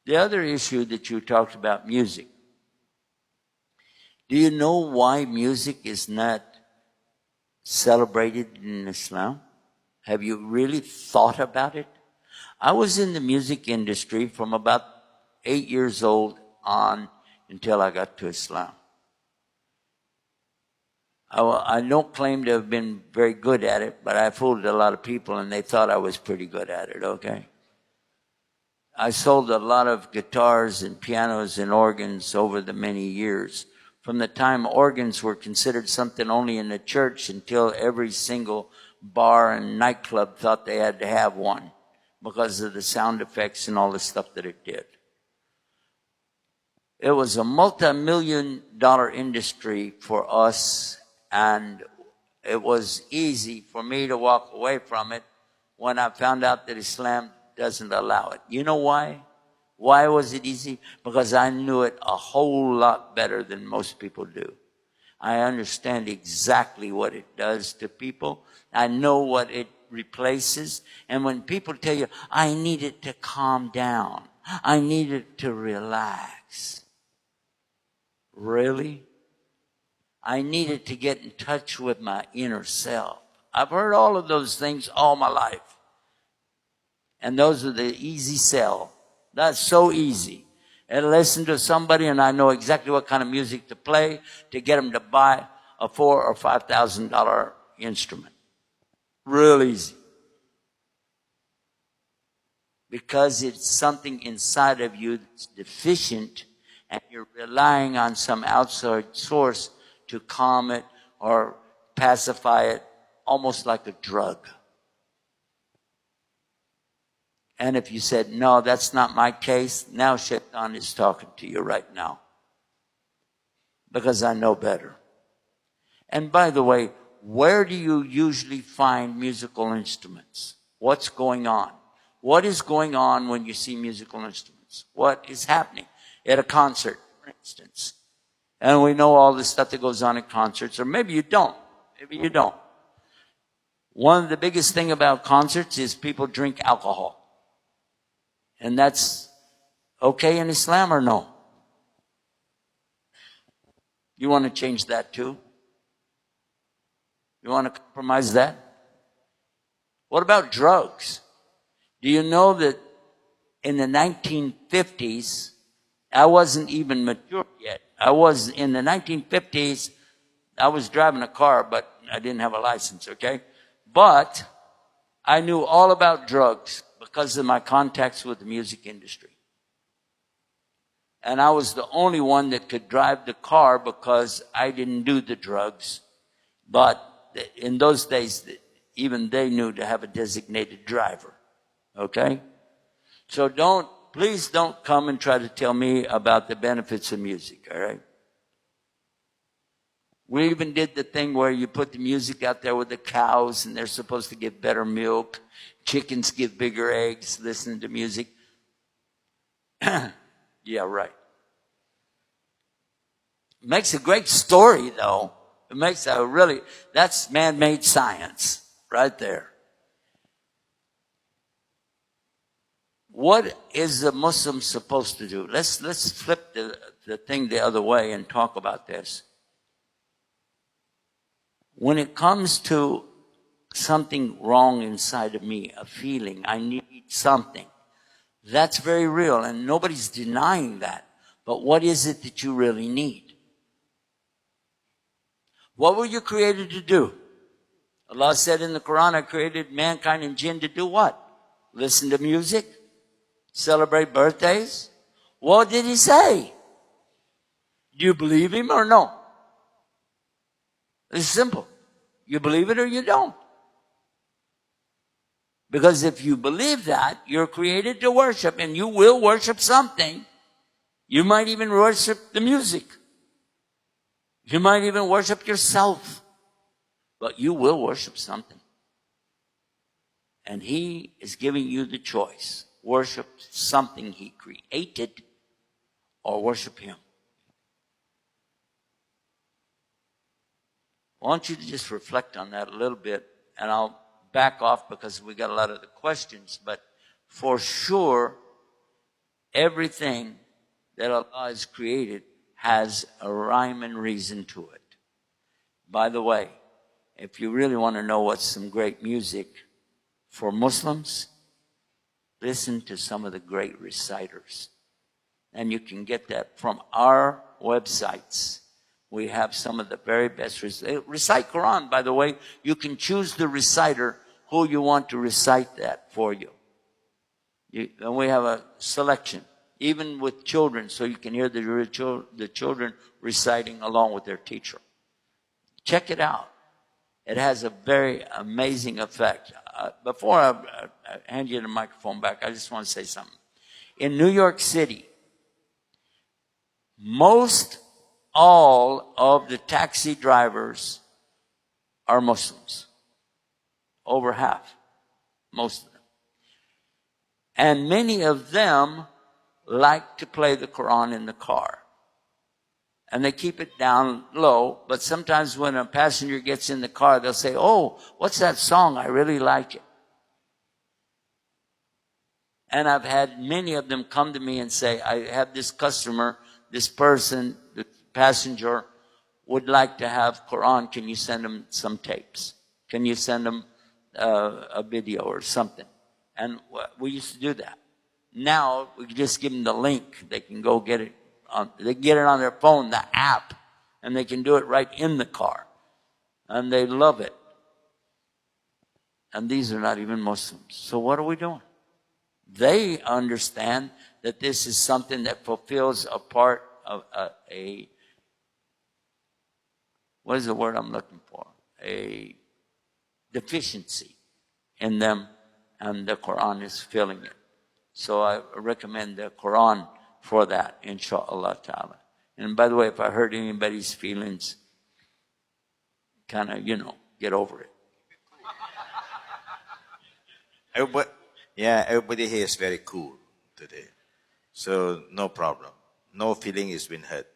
The other issue that you talked about, music. Do you know why music is not celebrated in Islam? Have you really thought about it? I was in the music industry from about 8 years old on until I got to Islam. I don't claim to have been very good at it, but I fooled a lot of people and they thought I was pretty good at it, okay? I sold a lot of guitars and pianos and organs over the many years. From the time organs were considered something only in the church until every single bar and nightclub thought they had to have one because of the sound effects and all the stuff that it did. It was a multi-million-dollar industry for us, and it was easy for me to walk away from it when I found out that Islam doesn't allow it. You know why? Why was it easy? Because I knew it a whole lot better than most people do. I understand exactly what it does to people. I know what it replaces. And when people tell you, I need it to calm down, I need it to relax. Really? I needed to get in touch with my inner self. I've heard all of those things all my life. And those are the easy sell. That's so easy. And listen to somebody and I know exactly what kind of music to play to get them to buy a $4,000 or $5,000 instrument. Real easy. Because it's something inside of you that's deficient and you're relying on some outside source to calm it or pacify it, almost like a drug. And if you said, no, that's not my case, now Shaitan is talking to you right now. Because I know better. And by the way, where do you usually find musical instruments? What's going on? What is going on when you see musical instruments? What is happening at a concert, for instance? And we know all the stuff that goes on at concerts, or maybe you don't. Maybe you don't. One of the biggest thing about concerts is people drink alcohol. And that's okay in Islam or no? You want to change that too? You want to compromise that? What about drugs? Do you know that in the 1950s, I wasn't even mature yet. In the 1950s, I was driving a car, but I didn't have a license, okay? But I knew all about drugs because of my contacts with the music industry. And I was the only one that could drive the car because I didn't do the drugs. But in those days, even they knew to have a designated driver. Okay? So please don't come and try to tell me about the benefits of music, all right? We even did the thing where you put the music out there with the cows and they're supposed to give better milk. Chickens give bigger eggs, listening to music. Yeah, right. It makes a great story, though. It makes that's man-made science right there. What is the Muslim supposed to do? Let's flip the thing the other way and talk about this. When it comes to something wrong inside of me, a feeling, I need something, that's very real, and nobody's denying that. But what is it that you really need? What were you created to do? Allah said in the Quran, I created mankind and jinn to do what? Listen to music? Celebrate birthdays? What did he say? Do you believe him or no? It's simple. You believe it or you don't. Because if you believe that, you're created to worship, and you will worship something. You might even worship the music. You might even worship yourself. But you will worship something. And He is giving you the choice. Worship something He created or worship Him. I want you to just reflect on that a little bit, and I'll back off because we got a lot of the questions. But for sure, everything that Allah has created has a rhyme and reason to it. By the way, if you really want to know what's some great music for Muslims, listen to some of the great reciters. And you can get that from our websites. We have some of the very best recite Quran, by the way. You can choose the reciter who you want to recite that for you. And we have a selection, even with children, so you can hear the children reciting along with their teacher. Check it out. It has a very amazing effect. Before I hand you the microphone back, I just want to say something. In New York City, most all of the taxi drivers are Muslims. Over half. Most of them. And many of them like to play the Quran in the car. And they keep it down low, but sometimes when a passenger gets in the car, they'll say, "Oh, what's that song? I really like it." And I've had many of them come to me and say, "I have this customer, this person, the passenger would like to have Quran. Can you send them some tapes? Can you send them a video or something?" And we used to do that. Now we just give them the link. They can go get it. They get it on their phone, the app, and they can do it right in the car. And they love it. And these are not even Muslims. So what are we doing? They understand that this is something that fulfills a part of what is the word I'm looking for? A deficiency in them, and the Quran is filling it. So I recommend the Quran for that, inshallah ta'ala. And by the way, if I hurt anybody's feelings, kind of, get over it. Everybody here is very cool today. So no problem. No feeling has been hurt.